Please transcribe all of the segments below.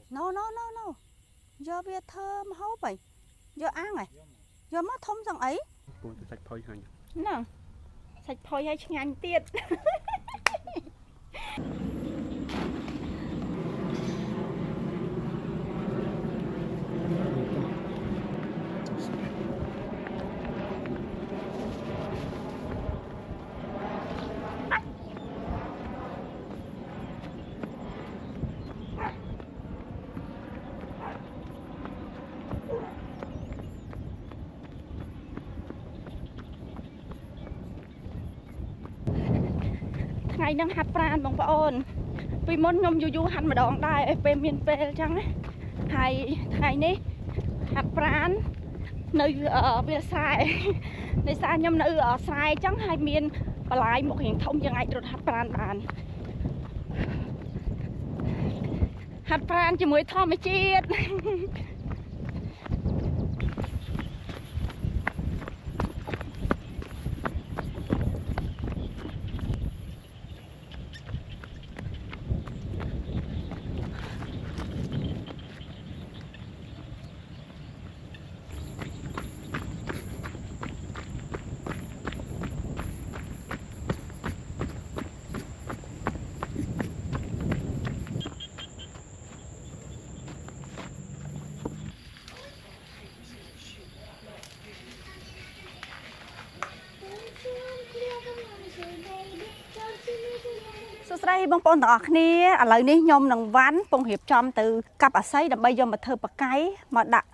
no no no no do bia thơm hấu vậy do ăn này do mất thông rằng ấy sạch phơi hành nè sạch phơi hay ngàn tiệt ថ្ងៃនឹងហាត់ប្រាណបងប្អូនពីមុនខ្ញុំយូរហាត់ម្ដងដែរពេលមានពេលអញ្ចឹងហើយថ្ងៃនេះហាត់ប្រាណនៅវាលស្រែដោយសារខ្ញុំនៅស្រែអញ្ចឹងហើយមានបន្លាយមុខរៀងធំយើងអាចរត់ហាត់ប្រាណបានហាត់ប្រាណជាមួយធម្មជាតិ សួស្តីបងប្អូនទាំងអស់គ្នាឥឡូវនេះខ្ញុំនឹងវ៉ាន់ពងរៀបចំទៅកាប់អាស័យដើម្បីយកមកធ្វើបកាយមកដាក់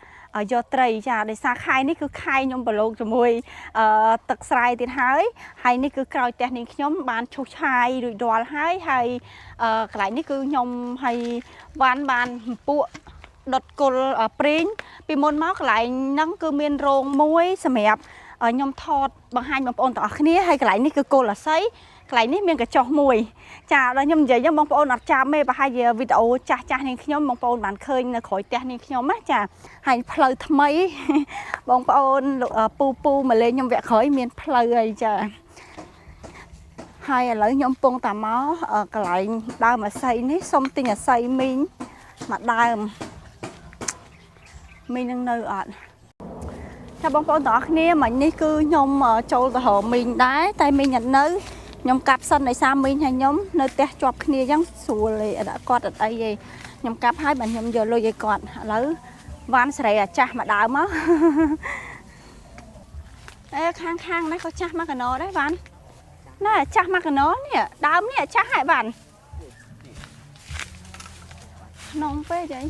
យកត្រីចាដោយសារខែនេះគឺខែខ្ញុំប្រឡូកជាមួយទឹកស្រែទៀតហើយនេះគឺក្រោយផ្ទះនាងខ្ញុំបានឈូសឆាយរួចរាល់ហើយកន្លែងនេះគឺខ្ញុំហើយវ៉ាន់បានពួកដុតគល់ព្រីងពីមុនមកកន្លែងហ្នឹងគឺមានរោងមួយសម្រាប់ខ្ញុំថតបង្ហាញបងប្អូនទាំងអស់គ្នាហើយកន្លែងនេះគឺគល់អាស័យកន្លែងនេះមានកញ្ចុះមួយចាដល់ខ្ញុំនិយាយហ្នឹងបងប្អូនអត់ចាំទេប្រហែលជាវីដេអូចាស់នាងខ្ញុំបងប្អូនបានឃើញនៅក្រោយផ្ទះនាងខ្ញុំណាចាហើយផ្លូវថ្មីបងប្អូនពូមកលេងខ្ញុំវគ្គក្រោយមានផ្លូវអីចាហើយឥឡូវខ្ញុំពងតាមកកន្លែងដើមអាស័យនេះសុំទិញអាស័យមីងមកដើមមីងនឹងនៅអត់ថាបងប្អូនទាំងអស់គ្នាមិញនេះគឺខ្ញុំចូលទៅរកមីងដែរតែមីងអត់នៅខ្ញុំកាប់សិនដោយសារមីងហើយខ្ញុំនៅផ្ទះជាប់គ្នាអញ្ចឹងស្រួលទេគាត់អត់អីទេខ្ញុំកាប់ហើយបាទខ្ញុំយកលុយឲ្យគាត់ឥឡូវវ៉ាន់សេរីអាចាស់មកដើមមកអេខាងនេះក៏ចាស់មកកណោដែរវ៉ាន់ណែចាស់មកកណោនេះដើមនេះចាស់ហើយវ៉ាន់ក្នុងពេកអី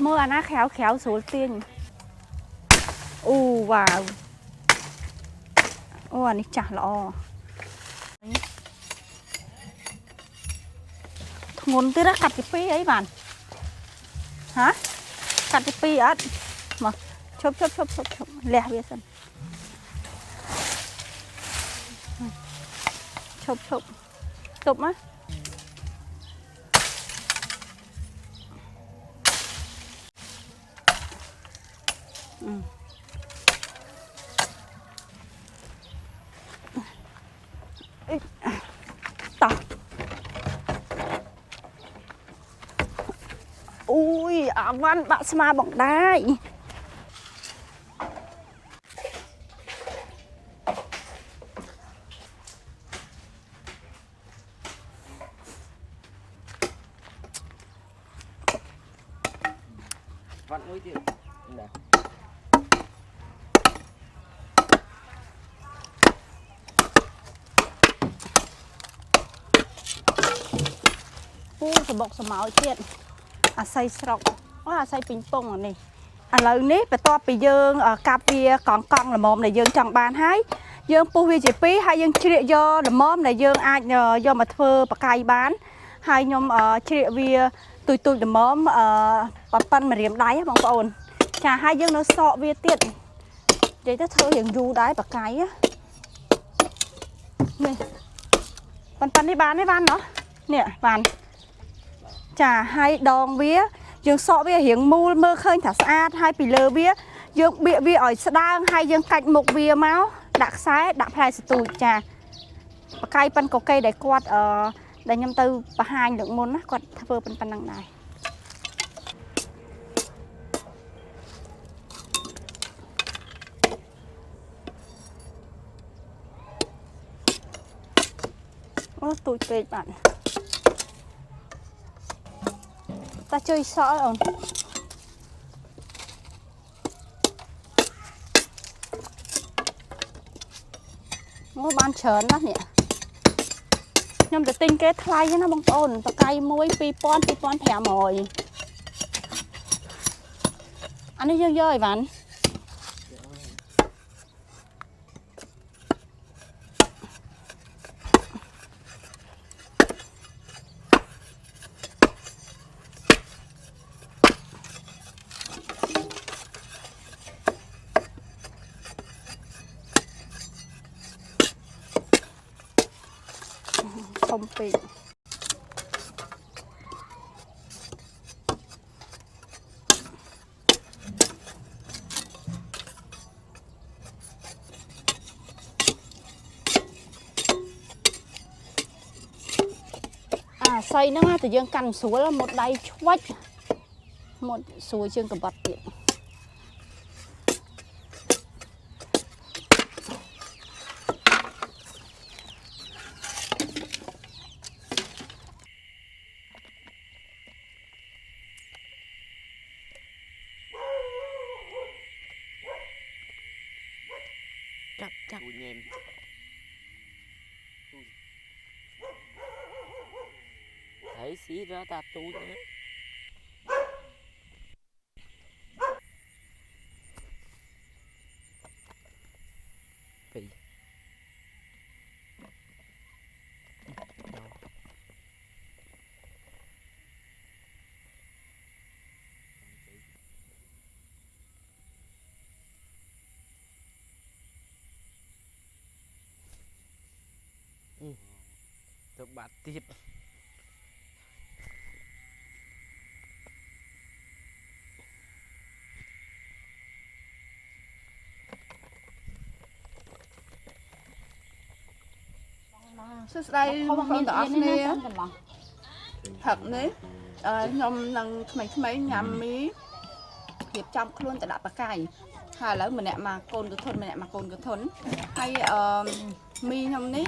មើលអាណាក្រៅស្រួលទាញអូវ៉ាវអូអានេះចាស់ល្អធ្ងន់ទៀតកាត់ទី2អីបានហ៎កាត់ទី2អត់មកឈប់លះវាសិនឈប់មកតោះអូយអាវ៉ាន់បាក់ស្មាបងដែរវ៉ាន់មួយទៀតណាអូសបុកសមោចទៀតអាស័យស្រុកអូអាស័យពីងពងនេះឥឡូវនេះបន្ទាប់ពីយើងកាប់វាកង់ល្មមដែលយើងចង់បានហើយយើងពុះវាជា2ហើយយើងជ្រៀកយកល្មមដែលយើងអាចយកមកធ្វើបកាយបានហើយខ្ញុំជ្រៀកវាទូចល្មមប៉ិនម្រាមដៃបងប្អូនចាហើយយើងនៅសក់វាទៀតនិយាយទៅធ្វើរៀងយូរដែរបកាយនេះប៉ិននេះបានទេបានណោះនេះបានចាហើយដងវាយើងសក់វារៀងមូលមើលឃើញថាស្អាតហើយពីលើវាយើងបៀកវាឲ្យស្ដើងហើយយើងកាច់មុខវាមកដាក់ខ្សែដាក់ផ្លែសទូចចាបកាយប៉ិនកកេដែលគាត់ដែលខ្ញុំទៅបង្ហាញលើកមុនណាគាត់ធ្វើប៉ុណ្ណឹងដែរ tụi peck bạn ta chơi sỏi không ngô ban chớn đó nè nhomจะ tinh គេថ្លៃណាបងប្អូនបកាយមួយ 2500អានេះយើងយកអីវ៉ាន់ធំពេកសៃហ្នឹងតែយើងកាន់ស្រួលមកដៃឆ្វាច់មកស្រួលជាងកបាត់ទៀតចាប់ញ៉ែមthấy xí ra ta túi nữa Pì Tôi bạt tiếp Sứt đây con đỏ nè thật nè nhom nằng mấy nhắm mí hiệp trong luôn tại đạp cày hai lỡ mình nè mà côn cái thôn mình nè mà côn cái thôn hay mi nhom ní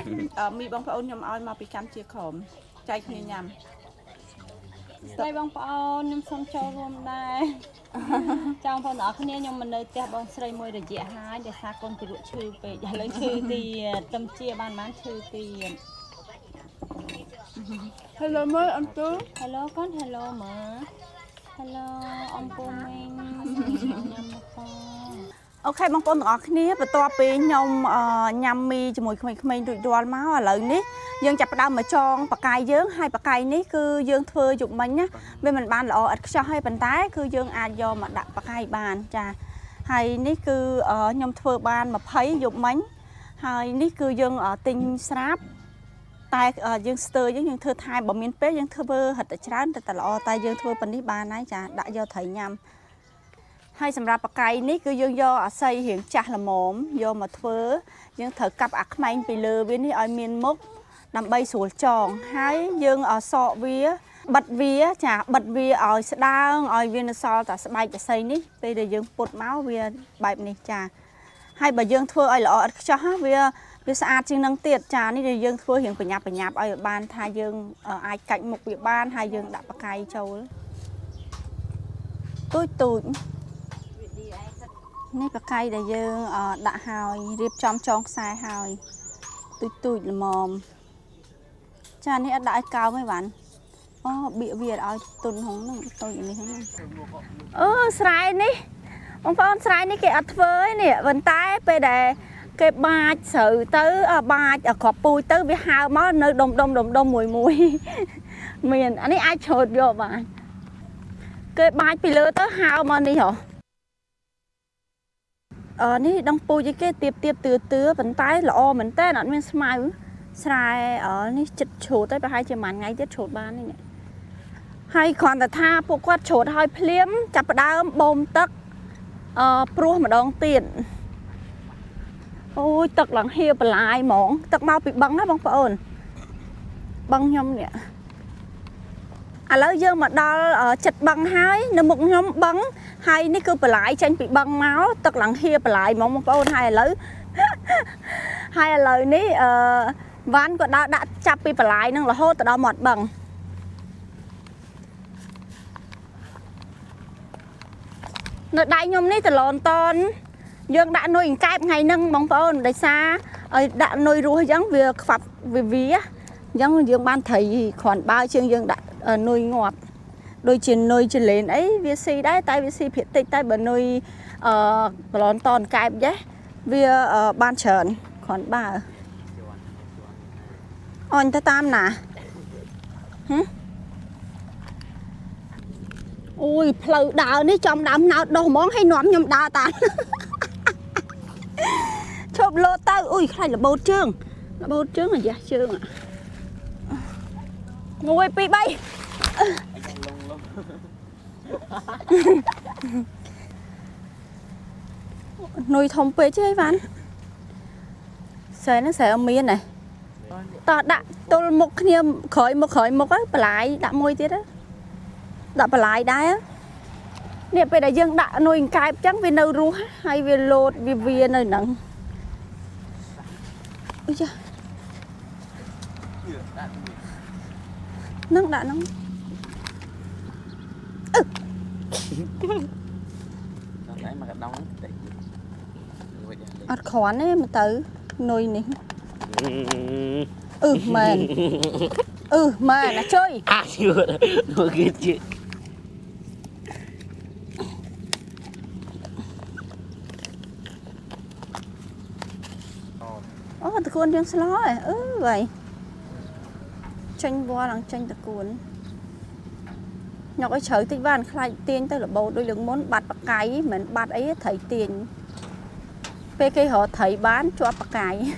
mi bông phải ôn nhom oi mà bị cam chia khổm chay khi nhầm ស្រីបងប្អូនខ្ញុំសូមចូលរួមដែរចង់បងប្អូនអរគ្នាខ្ញុំមិននៅផ្ទះបងស្រីមួយរយៈហើយដែលសារកូនទារកឈឺពេកឥឡូវឈឺទៀតទំជាបានឈឺទៀត Hello mới anh chú Hello con hello មើល Hello អំពូមីងញ៉ាំមក អូខេបងប្អូនទាំងអស់គ្នាបន្ទាប់ពីខ្ញុំញ៉ាំមីជាមួយក្មេងៗរួចរាល់មកឥឡូវនេះយើងចាប់ផ្ដើមមកចងបកាយយើងហើយបកាយនេះគឺយើងធ្វើយុគមិញណាវាមិនបានល្អឥតខ្ចោះហើយប៉ុន្តែគឺយើងអាចយកមកដាក់បកាយបានចាហើយនេះគឺខ្ញុំធ្វើបាន20យុគមិញហើយនេះគឺយើងទិញស្រាប់តែយើងស្ទើរយើងធ្វើថែបើមានពេលយើងធ្វើហិតតែច្រើនតែល្អតែយើងធ្វើប៉ុណ្នេះបានហើយចាដាក់យកត្រីញ៉ាំ ហើយសម្រាប់បកាយនេះគឺយើងយកអាស័យរៀងចាស់ល្មមយកមកធ្វើយើងត្រូវកាប់អាខ្នែងពីលើវានេះឲ្យមានមុខដើម្បីស្រួលចងហើយយើងសកវាបិទវាចាបិទវាឲ្យស្ដើងឲ្យវានៅសល់តែស្បែកអាស័យនេះពេលដែលយើងពុតមកវាបែបនេះចាហើយបើយើងធ្វើឲ្យល្អឥតខ្ចោះវាស្អាតជាងនឹងទៀតចានេះយើងធ្វើរៀងប្រញាប់ឲ្យបានថាយើងអាចកាច់មុខវាបានហើយយើងដាក់បកាយចូលទូច នេះបកាយដែលយើងដាក់ហើយរៀបចំចងខ្សែហើយទូចល្មមចានេះអត់ដាក់ឲ្យកោងទេបានអូបៀកវាឲ្យទុនហ្នឹងតូចនេះហ្នឹងស្រែនេះបងប្អូនស្រែនេះគេអត់ធ្វើទេនេះប៉ុន្តែពេលដែលគេបាចស្រូវទៅបាចគ្រាប់ពូជទៅវាហើមកនៅដុំមួយមានអានេះអាចច្រូតយកបានគេបាចពីលើទៅហើមកនេះហ៎ នេះដងពូជគេទៀបទឿប៉ុន្តែល្អមែនតើអត់មានស្មៅស្រែនេះចិត្តច្រូតទៅប្រហែលជាមួយថ្ងៃទៀតច្រូតបាននេះហើយគ្រាន់តែថាពួកគាត់ច្រូតឲ្យភ្លាមចាប់ផ្ដើមបូមទឹកព្រោះម្ដងទៀតអូយទឹកឡើងហៀបន្លាយហ្មងទឹកមកពីបឹងណាបងប្អូនបឹងខ្ញុំនេះ ឥឡូវយើងមកដល់ចិត្តបឹងហើយនៅមុខខ្ញុំបឹងហើយនេះគឺបន្លាយចេញពីបឹងមកទឹកឡើងហៀបន្លាយហ្មងបងប្អូនហើយឥឡូវនេះ ván của đã chắp pi bà lái nâng là hốt từ đó mọt bằng nơi đại nhôm ní từ lòn ton dương đã nuôi cạp ngày nâng bóng phôn đại xa đã nuôi rùa giống việc phập vì vía giống dương ban thầy khoản bao chương dương đã nuôi ngọt đôi chuyện nuôi chuyện lên ấy vi si đấy tay vi si phiệt tịch tay bờ nuôi lòn ton cạp nhé vì ban trần khoản ba anh ta tam nè ui phơi đào ní trong đám nào đồ món hay nóm nhom đào tàn chụp lô tao ui khai là bột trương là gì trương à ngồi pi bay nuôi thông pe chứ ấy bạn nó sẽ ông miên này ta đã tôi một khởi một á lại đã môi tiết á đã lại đấy á nè bây giờ dân đã nuôi cái chẳng vì đâu ru hay vì lột vì nơi nặng ui cha nắng đã nắng ọt khoán ấy mà tới nuôi này mà là chơi chưa nuôi kia chứ tụi con đang slo rồi vậy tranh vo là tranh tụi con nhóc ấy chơi tích van khai tiền tới là bầu đôi lượng muốn bạt bạc cái mình bạt ấy thấy tiền PK họ thấy bán cho bạc cái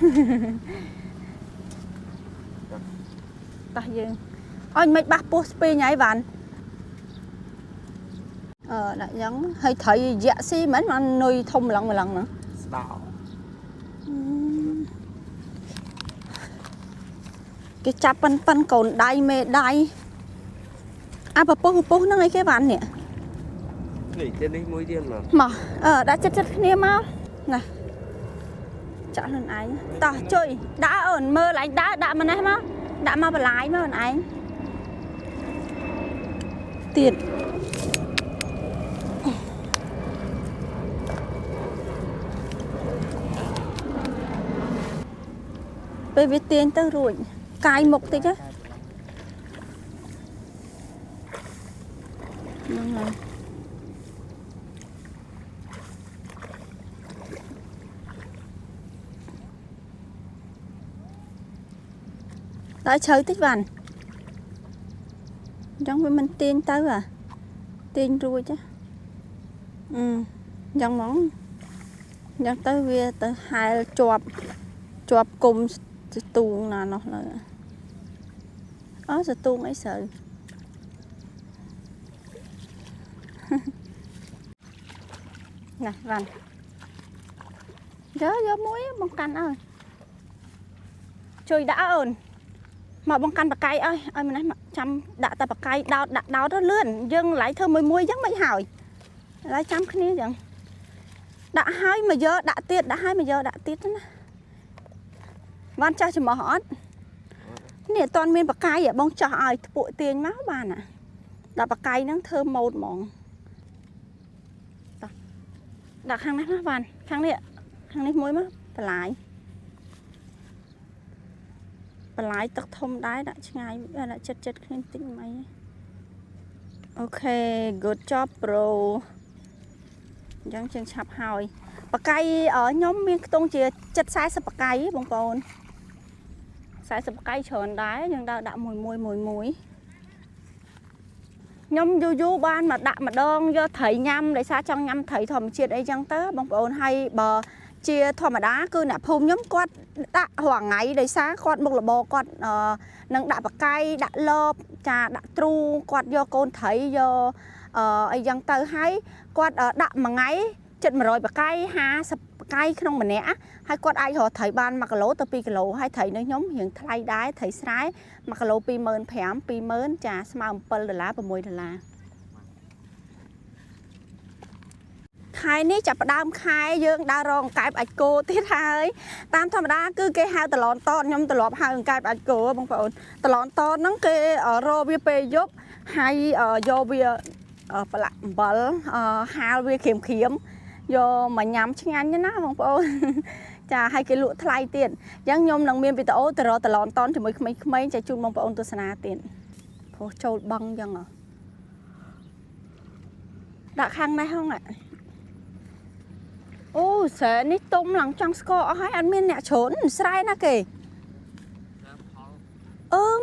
ta dương anh mấy bác post pe nhảy bạn đã giống hay thấy dạ xí mấy mà nuôi thông lần một lần nữa cái chắp pan còn đai mê đai bà po nó ngay cái bạn nè nghỉ trên đi mũi tiên mà đã chất niêm máu nè chọn lần anh ta chơi đã ổn mơ là anh đã mà này má đã mà bà lái mà anh tiền bởi vì tiền tới rồi cài một tí chứ đã chơi tích vằn giống với mình tiền tới à tiền rồi chứ giống món giống tới về tới hai chọp cùng tuồng là nó là sẽ tuồng ấy sợ nè vằn gió muối bông canh ơi trời đã ổn mà bông canh bạc cây ơi mình nói mà chăm đã ta bạc cây đào đó lươn dân lại thơm mùi giống mấy hỏi lại chăm cái này chẳng đã hai mà giờ đã tiết đó van cho mà họ nè toàn miền bạc cây ở bông trò ai bụi tiền máu bàn à đã bạc cây nó thơm một mỏng đặt khang này van khang này muối má bà lái tắc thông đáy đã ngay đã chất lên tinh máy ok good job bro chẳng chừng chạp hỏi bà cây ở nhóm miền tông chỉ chất sai sập bà cây bông con sai sập bà cây tròn đáy nhưng đã mùi nhóm du ban mà đạm mà đơn do thấy nhâm để xa trong nhâm thấy thòm chiết ấy chẳng tớ bông con hay bờ chia thòm mà đá cứ nạp hôm nhóm quát đã hoàng ngày để xa quát một là bò quát nâng đã bạc cây đã lợp trà đã tru quát do con thấy do ấy chẳng tớ hay quát đã mà ngay chật mà rồi bạc cây ha sập cây không mà nẻ hay quát ai họ thấy ban mặc lỗ tơ pi lỗ hay thấy nó nhóm hiện thay đáy thấy sái mặc lỗ pi mơn phèm pi mơn trà smile pal lá và môi là khai ní chập đam khai dương đa rong cái bạch cô tiết hai tam thầm đa cứ cái hai tờ lon to nhom tờ lọp hai cái bạch cô bông phượng tờ lon to nó cái ở rô bia pe giúp hay ở do bia ở bạc bờ hai bia khiêm khiêm do mà nhắm chinh anh như nào bông phượng chà hai cái lụa thay tiền giang nhom nằng miên bị tờ tờ lon to thì mới mấy chạy chung bông phượng tôi sana tiền phố châu băng giang à đã khang này không ạ ô sẽ ní tung lằng trong score hay ăn miên nè trốn sai na kì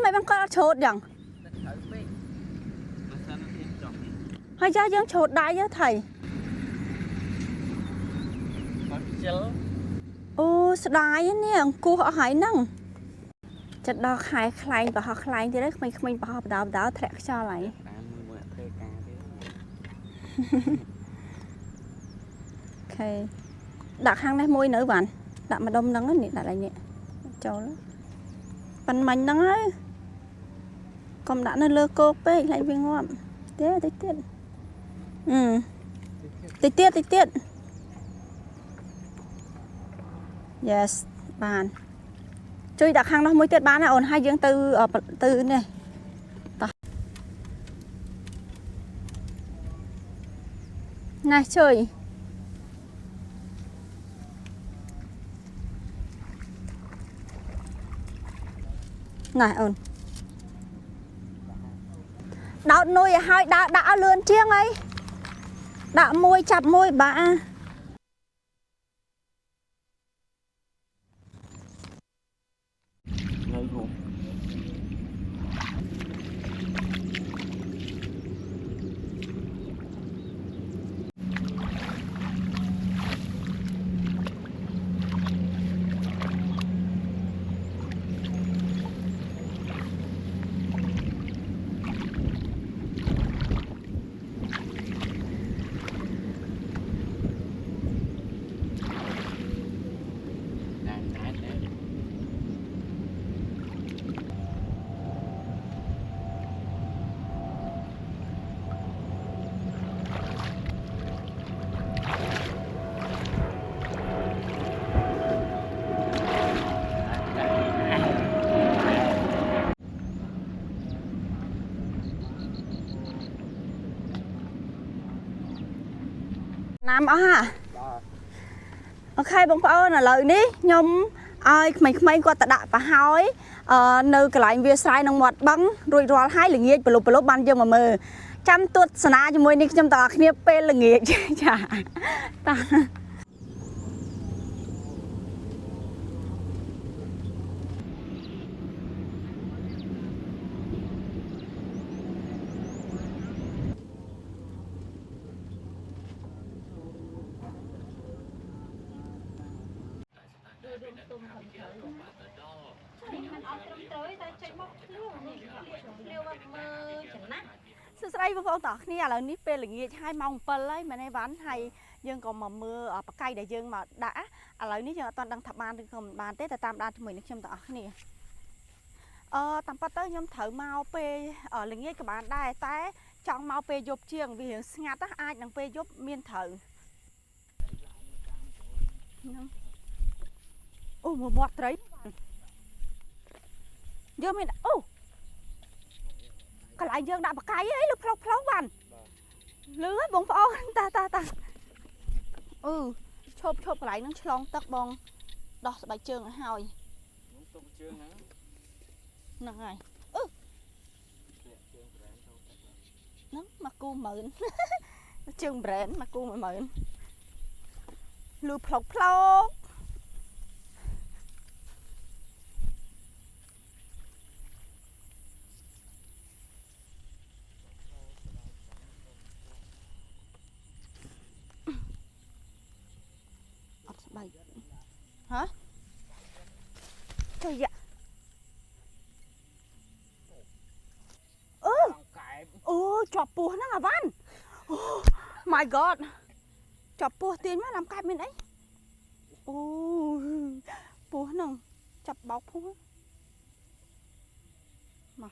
mày băng con trốn chẳng hay ra dân trốn đại với thầy ô đại nè cô họ hãy năng chặt đo khai khai và họ khai thì đấy mình bảo họ đào thẹn cho lại ok đặt hang này môi nữa bạn đặt mà đông nắng á đặt lại nhẹ cho nó phần mạnh nắng ấy còn đã nó lơ cô pe lại viên ngon thế tiết tiết yes bạn chơi đặt hang nó môi tiết bán là ổn hai dương từ này này chơi này ơn đào nuôi hai đã lươn chiêng ấy đã môi chặt môi bà Nam á ha. Ok bông phao là lời ní nhom ai mình qua ta đạ và hói nơi cái lại việc sai nông mọt bắn rồi rồi hai là nghe bờ lục ban dương mà mờ chăm tuột sana cho môi ní chăm tao kia pe là nghe chả ta đây vô tỏ kia là nít pe là nghe hai mong pel lấy mà nay bán hay dương còn mà mưa ở bạc cây để dương mà đã lấy nít giờ toàn đang thập ban còn bàn tết là tam đan thì mình được chăm tỏ nè tầm bắt tới nhom thử mau pe ở là nghe các bạn đây té trong mau pe dục chiêng vì hiện ngạt á ai đang pe dục miên thử một mọt đấy dương mình cái lại dương đã bạc cái ấy lúc phlâu bàn lứa bông phao ta chộp lại nó chlong tắc bông đỏ bài trường ở hòi nè này nó mà cu mượn trường brand mà cu mượn lứa phlâu hả trời ạ chọc bùa nó là văn my god chọc bùa tiền mà làm cái bên ấy bùa nó chọc bọc không mà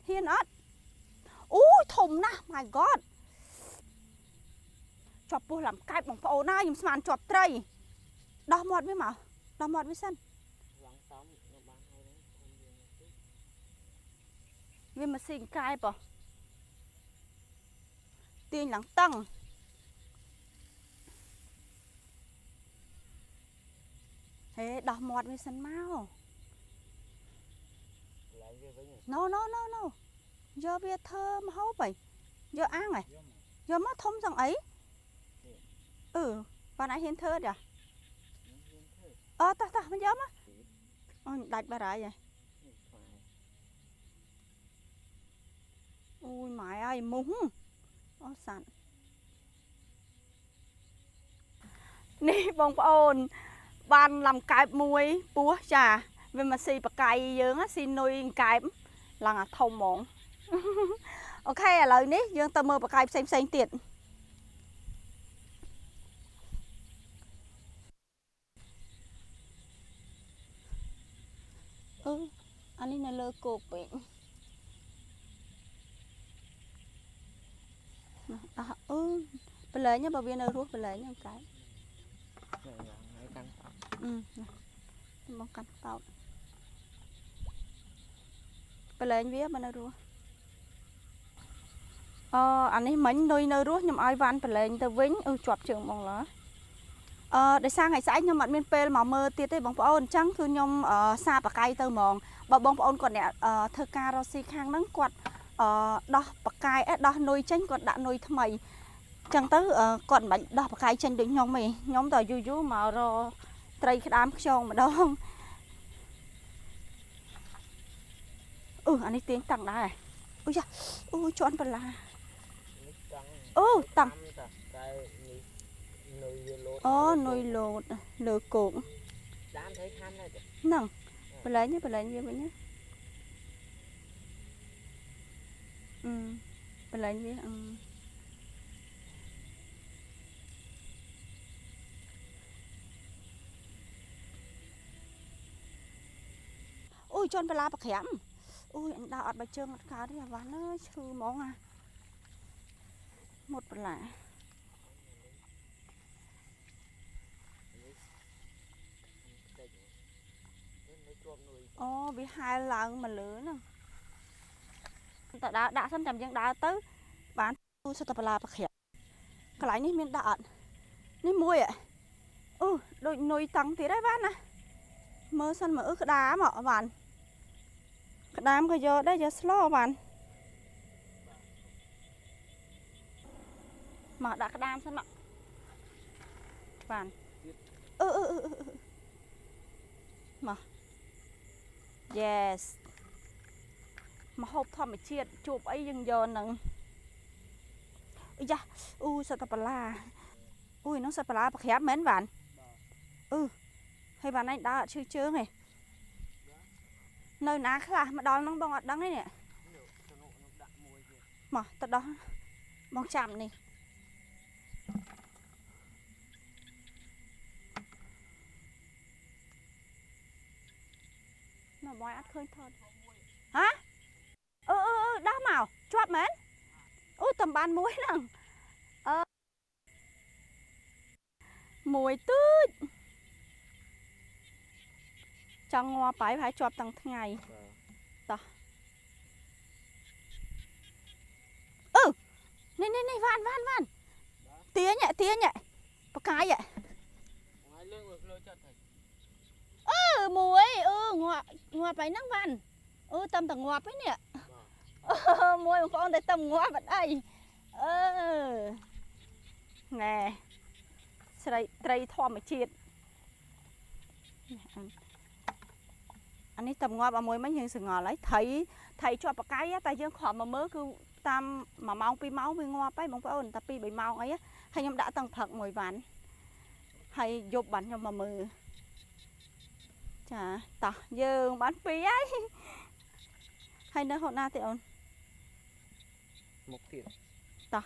hiên ớt thùng na my god ជាប់ពោះlàmកែបបងប្អូនណាខ្ញុំស្មានជាប់ត្រីដោះមាត់វាមកដោះមាត់វាសិនវាមកស៊ីកែបទាញឡើងតឹងហេដោះមាត់វាសិនមក no no no no យកវាធ្វើមហូបហីយកអាំងហីយកមកធំសឹងអីបានឯងហ៊ានធ្វើទេតោះមិនយកមកអូយដាច់បារហើយអូយម៉ែអើយមុះអូសាន់នេះបងប្អូនបានលំកែបមួយពោះចាវាមកស៊ីបកាយយើងស៊ីនុយកែបឡើងអាធំហ្មងអូខេឥឡូវនេះយើងទៅមើលបកាយផ្សេងទៀតអានេះនៅលើគោកពេកបលែងបើវានៅរស់បលែងហ្នឹងកែមកកាន់តោតបលែងវាមកនៅរស់អានេះមិញនុយនៅរស់ខ្ញុំឲ្យវ៉ាន់បលែងទៅវិញជាប់ជើងបងឡើដោយសារថ្ងៃស្អែកខ្ញុំអត់មានពេលមកមើលទៀតទេបងប្អូនអញ្ចឹងគឺខ្ញុំសាបកាយទៅហ្មងបើបងប្អូនគាត់អ្នកធ្វើការរកស៊ីខាងហ្នឹងគាត់ដោះបកាយដោះនុយចេញគាត់ដាក់នុយថ្មីអញ្ចឹងទៅគាត់មិនបាច់ដោះបកាយចេញដូចខ្ញុំទេខ្ញុំតយូរមករកត្រីក្តាមខ្យងម្ដងអានេះទាញតាំងដែរអូយ៉ាជន់បន្លាតាំងនុយលោតលើគោកដានthấy khăn nàyហ្នឹងបលែងវាវិញណាបលែងវាអូយជន់បលាប្រក្រាំអូយអញដើរអត់បើជើងអត់កើតទេអាវ៉ាន់អើយឈឺហ្មងមុតបលាវាហែលឡើងមកលើហ្នឹងតើដាក់សិនចាំយើងដើរទៅបានសិតតែបលាប្រក្រាំកន្លែងនេះមានដាក់អត់នេះមួយដូចនុយតង់ទៀតហើយបានណាមើលសិនមើលក្តាមបានក្តាមក៏យកដែរយកស្លោបានមកដាក់ក្តាមសិនមកបានមក yes មកហូបធម្មជាតិជួបអីយើងយកនឹងយ៉ាសត្វបលានោះសត្វបលាប្រក្រាបមែនបានហើយបានឯងដើរអត់ឈឺជើងទេនៅណាខ្លះមកដល់ហ្នឹងបងអត់ដឹងទេនេះមកទៅដោះបងចាំនេះមកបងអត់ឃើញថតហ៎ដោះមកជាប់មែនតំបានមួយហ្នឹងមួយទូចចង់ងាប់បាយហើយជាប់តាំងថ្ងៃតោះនេះវ៉ាន់ទាញបកាយមួយងាប់ហើយហ្នឹងវ៉ាន់តំតែងាប់ហ្នឹងនេះមួយបងប្អូនតែតំងាប់អត់អីណែត្រីធម្មជាតិអានេះតំងាប់ឲ្យមួយមិញយើងសងល់ហើយថៃជាប់បកាយតែយើងគ្រាន់មកមើលគឺតាម1ម៉ោង2ម៉ោងវាងាប់ហើយបងប្អូនតែ2 3ម៉ោងអីហើយខ្ញុំដាក់តាំងព្រឹកមួយវ៉ាន់ហើយយប់បានខ្ញុំមកមើលចាតោះយើងបាន2ហើយនៅហូតណាទេអូនមុខទៀតតោះ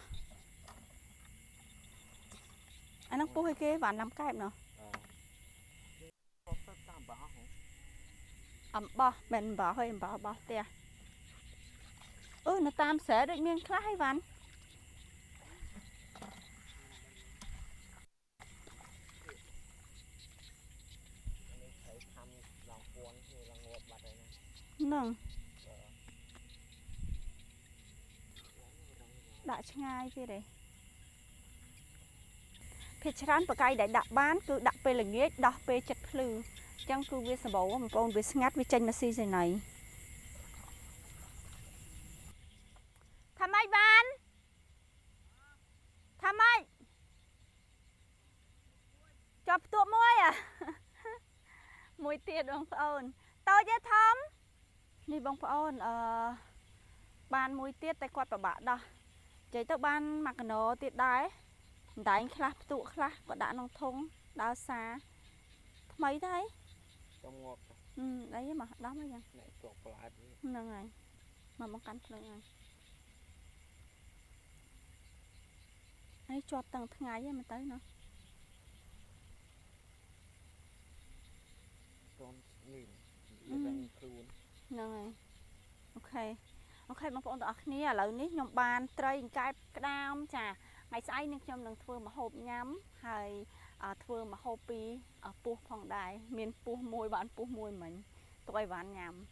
អានឹងពុះឲ្យគេវ៉ាន់ណាំកែបណោះអំបោះមិនអំបោះហើយអំបោះបោះផ្ទះនៅតាមស្រែដូចមានខ្លះហើយវ៉ាន់ nâng đã ngay thế đấy phía trên bậc cây để đặt bán cứ đặt về là nghĩa đọc về chật lư chẳng cứ về sờ bầu mà con về ngắt về tranh mà xì gì này tham ai bán tham ai chọc tụi môi à môi tiệt bông phun tôi chứ thấm đi bông phun ban môi tiệt tay quạt vào bạn đó chạy tới ban mặc nó tiệt đái đánh khá tụ khá và đã nông thôn đào xa mấy đấy trong ngọt đấy mà đó mới nhận này tuột lại nâng này mà mong cắn lên này ấy cho tầng ngày với mà tới nữa con nhìn đang khuôn nâng này ok ok bông phun tọt nia là ní nhom bàn tray cái đam chà ngày sáng nên nhom đừng thưa mà hộp nhắm hay thưa mà hộp pi pu phong đài miền pu môi bạn pu môi mình tụi bạn nhắm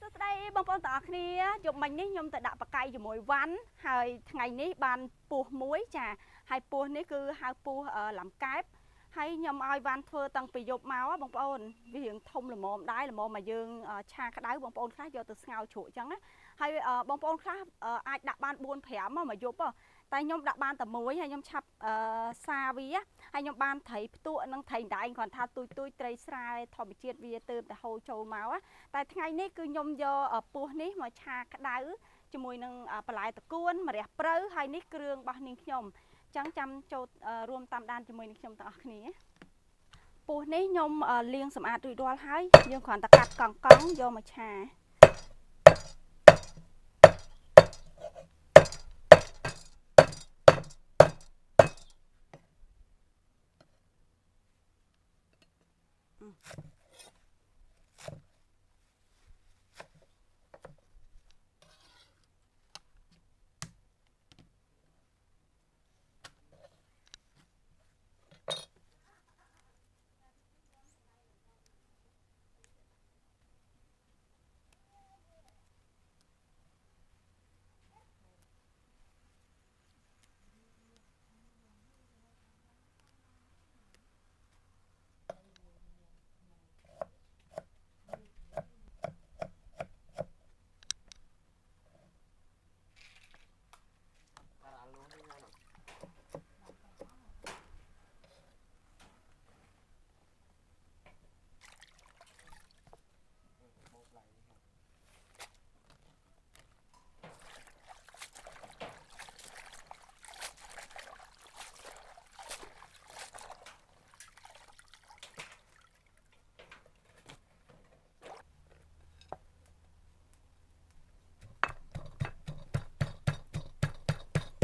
từ đây bông phun tọt nia chụp mình ní nhom tại đạp bạc cây chụp môi ván hay ngày ní bàn pu muối chà hay pu ní cứ hai pu làm cái hay nhom ai van thưa tăng bị dục máu á bông phun vì hiện thông là mồm đái là mồm mà dương cha cái đái bông phun khác do từ ngao chuỗi trắng á hay bông phun khác ai đặt ban buôn phèm mà dục á tay nhom đặt ban tầm muối hay nhom chập xa vi á hay nhom ban thấy tụi năng thầy đại còn tha tôi tray sai thò bị chết vì từแต่ hôi trâu máu á tại ngày ní cứ nhom do pu ní mà cha cái đái cho mùi năngปลายตะกุนmà đẹp prơ hay níเครื่องบะนิ่งnhom chẳng chăm cho rùm tam đan cho mùiนิ่งnhom tao khnéปูนี้ยมเลี้ยงสมาร์ทด้วยให้ยังขวัญตะกัดกองกองโยมาชา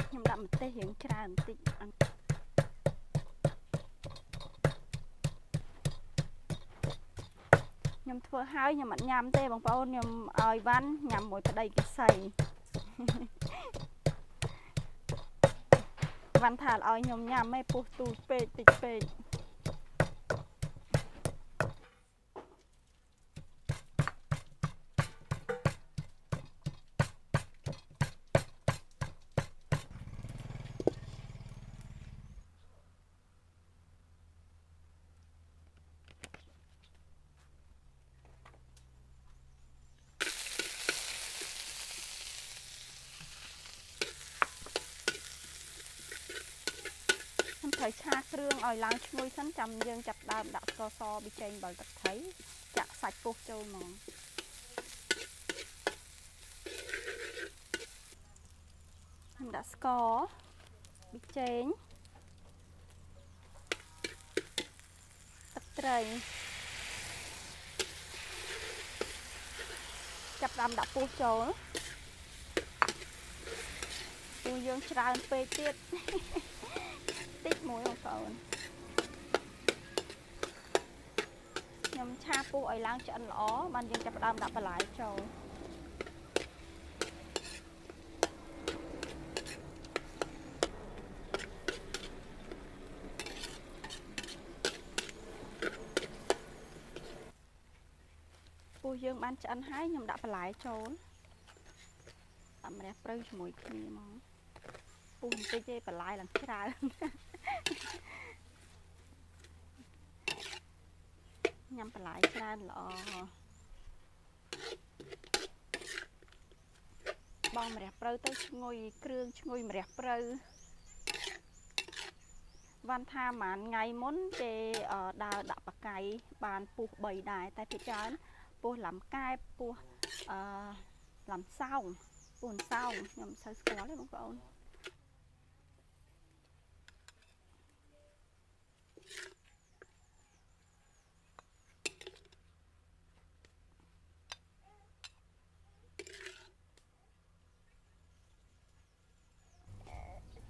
ខ្ញុំដាក់ម្ទេសរៀងច្រើនបន្តិចខ្ញុំធ្វើហើយខ្ញុំអត់ញ៉ាំទេបងប្អូនខ្ញុំឲ្យវ៉ាន់ញ៉ាំមួយប្តីគេសៃវ៉ាន់ថាឲ្យខ្ញុំញ៉ាំឯងពុះទូចពេកតិចពេកត្រូវឆាគ្រឿងឲ្យឡើងឈ្ងុយសិនចាំយើងចាប់ដើមដាក់ស្ករសប៊ីចេងអំបិលទឹកត្រីចាក់សាច់ពុះចូលមកខ្ញុំដាក់ស្ករប៊ីចេងទឹកត្រីចាប់ដើមដាក់ពុះចូលពុះយើងច្រើនពេកទៀតតិចមួយបងប្អូនខ្ញុំឆាពុះឲ្យឡើងឆ្អិនល្អបានយើងចាប់ផ្ដើមដាក់បន្លែចូលពុះ យើងបានឆ្អិនហើយខ្ញុំដាក់បន្លែចូលតាមរះព្រៅជាមួយគ្នាហ្មងពុះបន្តិចទេបន្លែឡើងច្រើនញ៉ាំបន្លែច្រើនល្អបងម្រះព្រៅទៅឈ្ងុយគ្រឿងឈ្ងុយម្រះព្រៅវ៉ាន់ថាប្រហែលថ្ងៃមុនគេដើរដាក់បកាយបានពុះ3ដែរតែភាគច្រើនពុះឡាំកែបពុះឡាំសោងពុះសោងខ្ញុំមិនសូវស្គាល់ទេបងប្អូន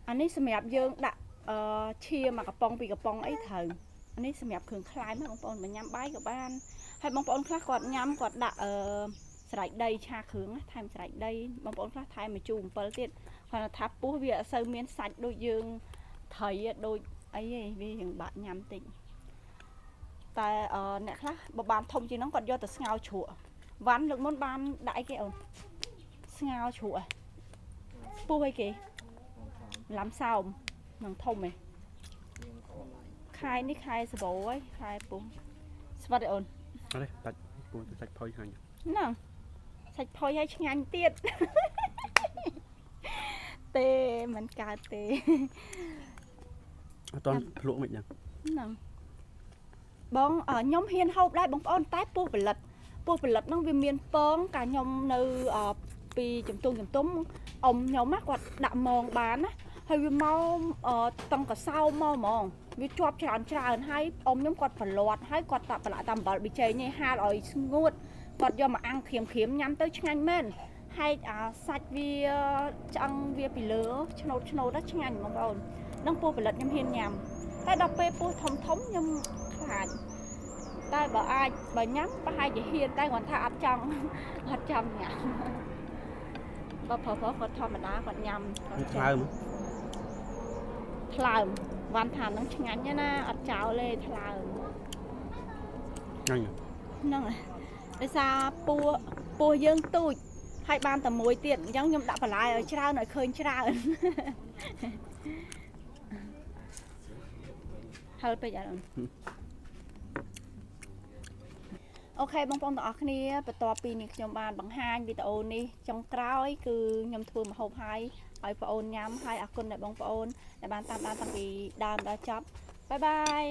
អានេះសម្រាប់យើងដាក់ឈាមមកកំប៉ុងពីកំប៉ុងអីត្រូវអានេះសម្រាប់គ្រឿងខ្លែមណាបងប្អូនមកញ៉ាំបាយក៏បានហើយបងប្អូនខ្លះគាត់ញ៉ាំគាត់ដាក់ស្រេចដីឆាគ្រឿងថែមស្រេចដីបងប្អូនខ្លះថែមម្ជូរ7ទៀតគាត់ថាពោះវាអត់សូវមានសាច់ដូចយើងត្រីដូចអីទេវាយើងបាក់ញ៉ាំតិចតែអ្នកខ្លះបើបានធំជាងហ្នឹងគាត់យកទៅស្ងោរជ្រក់វ៉ាន់លើកមុនបានដាក់អីគេអូនស្ងោរជ្រក់ពោះអីគេឡាំសោមនឹងធំឯងខែនេះខែសបោហើយខែពុះស្វិតឯអូនអត់ទេដាច់ពោះទៅសាច់ផុយហើយហ្នឹងសាច់ផុយហើយឆ្ងាញ់ទៀតទេមិនកើតទេអត់តន់ភ្លក់មិនចឹងហ្នឹងបងខ្ញុំហ៊ានហូបដែរបងប្អូនតែពោះផលិតហ្នឹងវាមានពងកាលខ្ញុំនៅពីជំទង់អ៊ំខ្ញុំណាគាត់ដាក់មងបានណាហើយវាមកតង់កសោមកហ្មងវាជាប់ច្រើនហើយអ៊ំខ្ញុំគាត់ប្រឡាត់ហើយគាត់តាក់ប្រឡាក់តាមអំបិលប៊ីចេងនេះហាលឲ្យស្ងួតគាត់យកមកអាំងក្រៀមញ៉ាំទៅឆ្ងាញ់មែនហើយសាច់វាឆ្អឹងវាពីលើឆ្នោតដល់ឆ្ងាញ់បងប្អូននឹងពោះផលិតខ្ញុំហ៊ានញ៉ាំតែដល់ពេលពោះធំខ្ញុំខ្លាចតែបើញ៉ាំប្រហែលជាហ៊ានតែគាត់ថាអត់ចង់ញ៉ាំបើប្រុសគាត់ធម្មតាគាត់ញ៉ាំគាត់ថ្លើមវ៉ាន់ថានឹងឆ្ងាញ់ណាអត់ចោលទេថ្លើមហ្នឹងដោយសារពោះយើងទូចហើយបានតែមួយទៀតអញ្ចឹងខ្ញុំដាក់បន្លែឲ្យច្រើនឲ្យឃើញច្រើនហឹលពេកអត់អូខេបងប្អូនទាំងអស់គ្នាបន្ទាប់ពីនេះខ្ញុំបានបង្ហាញវីដេអូនេះចុងក្រោយគឺខ្ញុំធ្វើម្ហូបឲ្យបងប្អូនញ៉ាំហើយអរគុណដល់បងប្អូនដែលបានតាមដានតាំងពីដើមដល់ចប់បាយបាយ